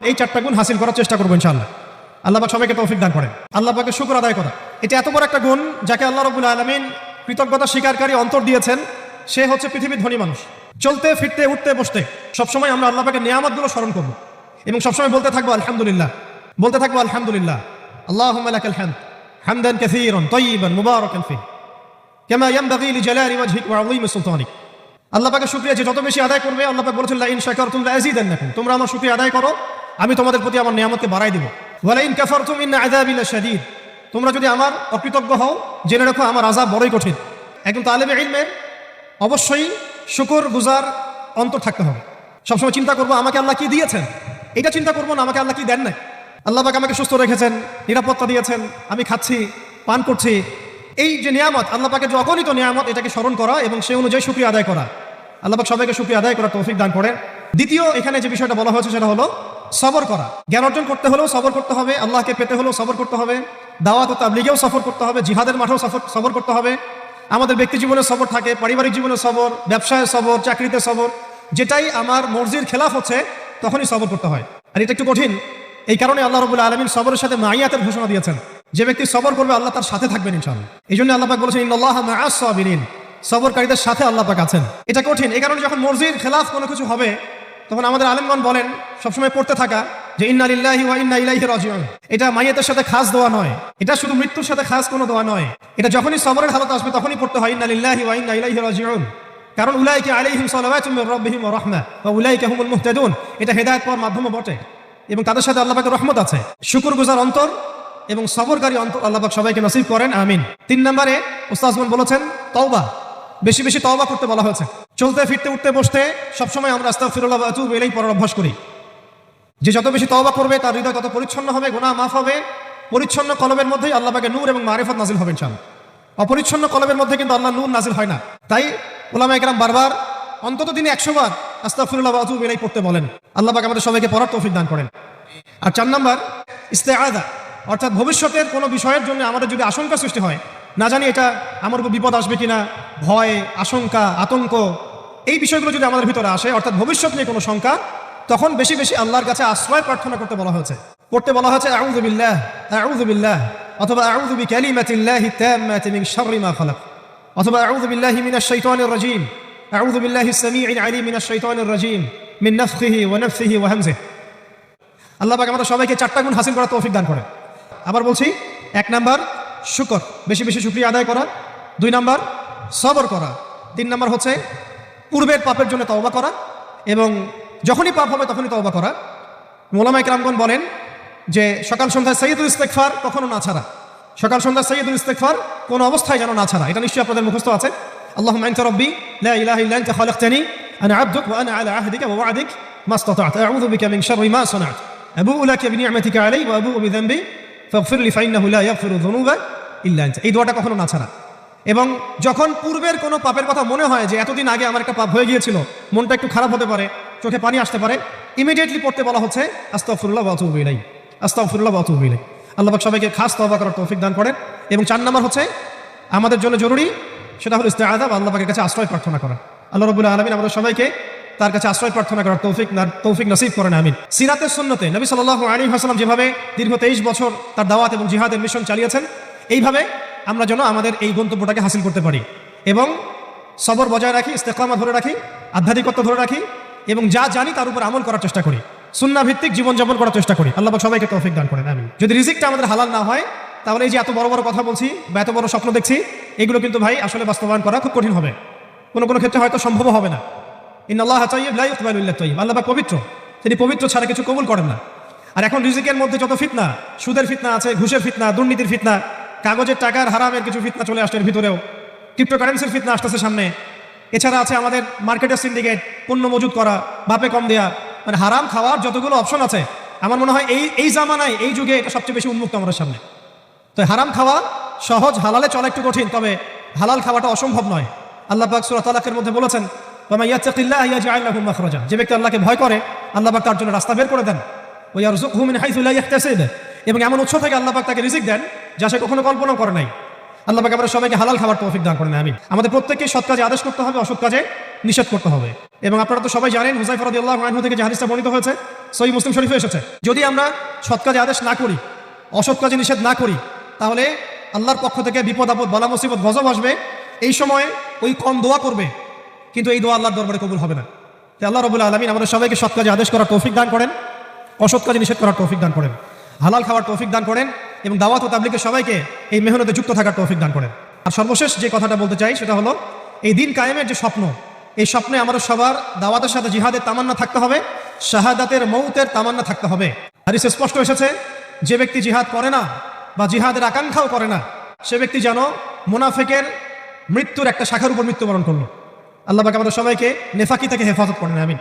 এই 4টা গুণ হাসিল করার চেষ্টা করবো ইনশাআল্লাহ। আল্লাহ পাক সবাইকে তৌফিক দান করেন। আল্লাহ পাকের শুকর আদায় করা, এটা এত বড় একটা গুণ যাকে আল্লাহ রাব্বুল আলামিন কৃতজ্ঞতা স্বীকারকারী অন্তর দিয়েছেন। সে হচ্ছে পৃথিবীর ধনী মানুষ। চলতে ফিরতে উঠতে বসতে সবসময় আমরা আল্লাহ পাকের নিয়ামতগুলো স্মরণ করবো এবং সবসময় বলতে থাকবো আলহামদুলিল্লাহ, বলতে থাকবো আলহামদুলিল্লাহ। আল্লাহুম্মা লাকাল হামদ হামদান কাসীরান তাইয়িবান মুবারাকান ফীহি কামা ইয়ানবাগী লিজালালি ওয়াজহিক ওয়া আযীমি সুলতানিক। আল্লাহ পাকের শুকরিয়া যে যত বেশি আদায় করবে, আল্লাহ পাক বলেছেন লা ইন শাকারতুম লা আযীদান্নাকুম, তোমরা আমার শুকরিয়া আদায় করো আমি তোমাদের প্রতি আমার নিয়ামতকে বাড়াই দেব। ওয়া লা ইন কাফারতুম ইন্না আযাবি লাশাদীদ, তোমরা যদি আমার অকৃতজ্ঞ হও জেনে রাখো আমার আযাব বড়ই কঠিন। একজন তালেবে ইলমের অবশ্যই শুকর গুজার অন্তর থাকতে হবে। সবসময় চিন্তা করবো আমাকে আল্লাহ কি দিয়েছেন, এটা চিন্তা করবো না আমাকে আল্লাহ কি দেন নাই। আল্লাহ পাক আমাকে সুস্থ রেখেছেন, নিরাপত্তা দিয়েছেন, আমি খাচ্ছি পান করছি, এই যে নিয়ামত আল্লাহ পাকের যে অগণিত নিয়ামত, এটাকে স্মরণ করা এবং সেই অনুযায়ী শুকরিয়া আদায় করা। আল্লাহ পাক সবাইকে শুকরিয়া আদায় করার তৌফিক দান করেন। দ্বিতীয় এখানে যে বিষয়টা বলা হয়েছে সেটা হলো সবর করা। জ্ঞান অর্জন করতে হলেও সবর করতে হবে, আল্লাহকে পেতে হলেও সবর করতে হবে, দাওয়াত ও তাবলীগেও সফর করতে হবে, জিহাদের মাঠেও সবর করতে হবে। আমাদের ব্যক্তি জীবনে সবর থাকে, পারিবারিক জীবনে সবর, ব্যবসায় সবর, চাকরিতে সবর। যেটাই আমার মর্জির খেলাফ হচ্ছে তখনই সবর করতে হয়। আর এটা একটু কঠিন, এই কারণে আল্লাহ রাব্বুল আলামিন সবরের সাথে মাইয়াতের ঘোষণা দিয়েছেন। যে ব্যক্তি সবর করবে আল্লাহ তার সাথে থাকবেন ইনশাআল্লাহ। এই জন্য আল্লাহ পাক বলেছেন ইন্নাল্লাহা মাআস সাবিরিন, সবরকারীদের সাথে আল্লাহ পাক আছেন। এটা কঠিন, এই কারণে যখন মর্জির খেলাফ কোনো কিছু হবে তখন আমাদের আলেমগণ বলেন সবসময় পড়তে থাকা যে ইন্না লিল্লাহি ওয়া ইন্না ইলাইহি রাজিউন। এটা মাইয়াতের সাথে খাস দোয়া নয়, এটা শুধু মৃত্যুর সাথে খাস কোনো দোয়া নয়, এটা যখনই সবরের হালত আসবে তখনই পড়তে হয় ইন্না লিল্লাহি ওয়া ইন্না ইলাইহি রাজিউন। কারণ উলাইকা আলাইহিম সালাওয়াতুম মির রাব্বিহিম ওয়া রাহমা ওয়া উলাইকা হুমুল মুহতাদুন, এটা হেদায়েত পাওয়ার মাধ্যমও বটে এবং তাদের সাথে আল্লাহ পাকের রহমত আছে। শুকরগুজার অন্তর এবং সবরকারী অন্তর আল্লাহ পাক সবাইকে নসিব করেন, আমিন। 3 নম্বরে উস্তাদগণ বলেছেন তওবা, বেশি বেশি তওবা করতে বলা হয়েছে। চলতে ফিরতে উঠতে বসতে সবসময় আমরা আস্তাগফিরুল্লাহ ওয়া আতুবু ইলাইহি পড়ার অভ্যাস করি। যে যত বেশি তওবা করবে তার হৃদয় তত পরিচ্ছন্ন হবে, গুনাহ মাফ হবে। পরিচ্ছন্ন কলবের মধ্যেই আল্লাহ পাকের নূর এবং মারিফত নাজিল হবে ইনশাআল্লাহ। অপরিচ্ছন্ন কলবের মধ্যে কিন্তু আল্লাহ নূর নাজিল হয় না। তাই উলামায়ে কেরাম বারবার অন্তত দিনে 100 বার আস্তাগফিরুল্লাহ ওয়া আতুবু ইলাইহি পড়তে বলেন। আল্লাহ পাক আমাদের সবাইকে পড়ার তৌফিক দান করেন। আর 4 নম্বর ইস্তেআযা, অর্থাৎ ভবিষ্যতের কোনো বিষয়ের জন্য আমাদের যদি আশঙ্কা সৃষ্টি হয়, না জানি এটা আমার উপর বিপদ আসবে কিনা, ভয়, আশঙ্কা, আতঙ্ক, এই বিষয়গুলো যদি আমাদের ভিতরে আসে, অর্থাৎ ভবিষ্যৎ নিয়ে কোনো শঙ্কা, তখন বেশি বেশি আল্লাহর কাছে আশ্রয় প্রার্থনা করতে বলা হয়েছে। পড়তে বলা হয়েছে আউযু বিল্লাহ, অথবা আউযু বিকালিমাতিল্লাহি তাম্মাতি মিন শাররি মা খালাক, অথবা আউযু বিল্লাহি মিনাশ শাইতানির রাজীম, আউযু বিল্লাহিস সামিউল আলীম মিনাশ শাইতানির রাজীম মিন নাফখিহি ওয়া নাফসিহি ওয়া হামজিহি। আল্লাহ পাক আমাদের সবাইকে 4টা গুণ হাসিল করার তৌফিক দান করেন। আবার বলছি, 1 নাম্বার শুকর, বেশি বেশি শুকরিয়া আদায় করা। 2 নাম্বার সবর করা। 3 নাম্বার হচ্ছে পূর্বের পাপের জন্য তওবা করা এবং যখনই পাপ হবে তখনই তওবা করা। উলামায়ে কেরামগণ বলেন যে সকাল সন্ধ্যায় সাইয়্যিদুল ইস্তিগফার কখনো না ছাড়া, সকাল সন্ধ্যায় সাইয়্যিদুল ইস্তিগফার কোনো অবস্থায় যেন না ছাড়া। এটা নিশ্চয়ই আপনাদের মুখস্থ আছে। আল্লাহুম্মা আনতা রাব্বি লা ইলাহা ইল্লা আনতা খালাকতানি আনা আবদুক ওয়া আনা আলা আহদিকা ওয়া ওয়া'দিক মাসতাতা'তু আউযু বিকা মিন শাররি মা সানা'তু আবু'ু লাকা বিনি'মাতিকা আলাইয়া ওয়া আবু'ু বিযানবি ফাগফির লি ফাইন্নাহু লা ইয়াগফিরু যুনুবা ইল্লা আনতা। এই দোয়াটা কখনো না ছাড়া। এবং যখন পূর্বের কোনো পাপের কথা মনে হয় যে এতদিন আগে আমার একটা পাপ হয়ে গিয়েছিল, মনটা একটু খারাপ হতে পারে, চোখে পানি আসতে পারে, ইমিডিয়েটলি পড়তে বলা হচ্ছে আস্তাগফিরুল্লাহ ওয়া আতুবু ইলাইহি, আস্তাগফিরুল্লাহ ওয়া আতুবু ইলাইহি। আল্লাহ পাক সবাইকে খাস তওবা করার তৌফিক দান করেন। এবং 4 নম্বর হচ্ছে আমাদের জন্য জরুরি, সেটা হলো ইস্তেআযা, আল্লাহ পাকের কাছে আশ্রয় প্রার্থনা করা। আল্লাহ রাব্বুল আলামিন আমাদের সবাইকে তার কাছে আশ্রয় প্রার্থনা করার তৌফিক নসিব করেন, আমিন। সিরাতের সুন্নতে নবী সাল্লাল্লাহু আলাইহি ওয়াসাল্লাম যেভাবে দীর্ঘ 23 বছর তার দাওয়াত এবং জিহাদের মিশন চালিয়েছেন, এইভাবে আমরা যেন আমাদের এই গন্তব্যটাকে হাসিল করতে পারি এবং সবর বজায় রাখি, ইস্তেকামা ধরে রাখি, আধ্যাত্মিকত্ব ধরে রাখি এবং যা জানি তার উপর আমল করার চেষ্টা করি, সুন্নাহ ভিত্তিক জীবনযাপন করার চেষ্টা করি। আল্লাহ পাক সবাইকে তৌফিক দান করেন, আমিন। যদি রিজিকটা আমাদের হালাল না হয় তাহলে এই যে এত বড় বড় কথা বলছি বা এত বড় স্বপ্ন দেখছি, এগুলো কিন্তু ভাই আসলে বাস্তবায়ন করা খুব কঠিন হবে, কোনো কোনো ক্ষেত্রে হয়তো সম্ভব হবে না। ইন্নাল্লাহা তাইয়্যিব লা ইকবালু ইল্লা তাইয়্যিব, আল্লাহ পাক পবিত্র, তিনি পবিত্র ছাড়া কিছু কবুল করেন না। আর এখন রিজিকের মধ্যে যত ফিতনা, সুদের ফিতনা আছে, ঘুষের ফিতনা, দুর্নীতির ফিতনা, কাগজের টাকার হারামের কিছু ফিতনা চলে আসছে এর ভিতরেও, ক্রিপ্টোকারেন্সির ফিতনা আসতেছে সামনে। এছাড়া আছে আমাদের মার্কেটের সিন্ডিকেট, পণ্য মজুত করা, বাপে কম দেয়া, মানে হারাম খাওয়ার যতগুলো অপশন আছে, আমার মনে হয় এই জামানায়, এই যুগে এটা সবচেয়ে বেশি উন্মুক্ত আমাদের সামনে। তো হারাম খাওয়া সহজ, হালালে চলা একটু কঠিন, তবে হালাল খাওয়াটা অসম্ভব নয়। আল্লাহ পাক সূরা তালাকের মধ্যে বলেছেন ওয়া মান ইয়াত্তাকিল্লাহা ইয়াজআল লাহু মাখরাজা, যে ব্যক্তি আল্লাহকে ভয় করে আল্লাহ পাক তার জন্য রাস্তা বের করে দেন। ওয়া ইয়ারযুকহু মিন হাইসু লা ইয়াহতাসিব, এবং এমন উৎস থেকে আল্লাহ পাক তাকে রিজিক দেন যা সে কখনো কল্পনা করে নাই। আল্লাহ পাক আমাদের সবাইকে হালাল খাবার তৌফিক দান করেন, আমিন। আমাদের প্রত্যেককে সৎ কাজে আদেশ করতে হবে, অসৎ কাজে নিষেধ করতে হবে। এবং আপনারা তো সবাই জানেন হুযায়ফা রাদিয়াল্লাহু আনহু থেকে যে হাদিসটা বর্ণিত হয়েছে সহিহ মুসলিম শরীফে এসেছে। যদি আমরা সৎ কাজে আদেশ না করি, অসৎ কাজে নিষেধ না করি, তাহলে আল্লাহর পক্ষ থেকে বিপদ আপদ, বালা মুসিবত, গজব আসবে। এই সময় ওই কম দোয়া করবে, কিন্তু এই দোয়া আল্লাহর দরবারে কবুল হবে না। তাই আল্লাহ রাব্বুল আলামিন আমাদের সবাইকে সৎ কাজে আদেশ করার তৌফিক দান করেন, অসৎ কাজে নিষেধ করার তৌফিক দান করেন, হালাল খাওয়ার তৌফিক দান করেন, এবং দাওয়াত ও তাবলীগে সবাইকে এই মেহনতে যুক্ত থাকার তৌফিক দান করেন। আর সর্বশেষ যে কথাটা বলতে চাই সেটা হলো, এই দিন কায়েমের যে স্বপ্ন, এই স্বপ্নে আমাদের সবার দাওয়াতের সাথে জিহাদের তামান্না থাকতে হবে, শাহাদাতের মৌতের তামান্না থাকতে হবে। হাদিসে স্পষ্ট এসেছে, যে ব্যক্তি জিহাদ করে না বা জিহাদের আকাঙ্ক্ষাও করে না, সে ব্যক্তি যেন মুনাফিকের মৃত্যুর একটা শাখার উপর মৃত্যুবরণ করলো। আল্লাহ পাক আমাদের সবাইকে নেফাকি থেকে হেফাজত করেন, আমিন।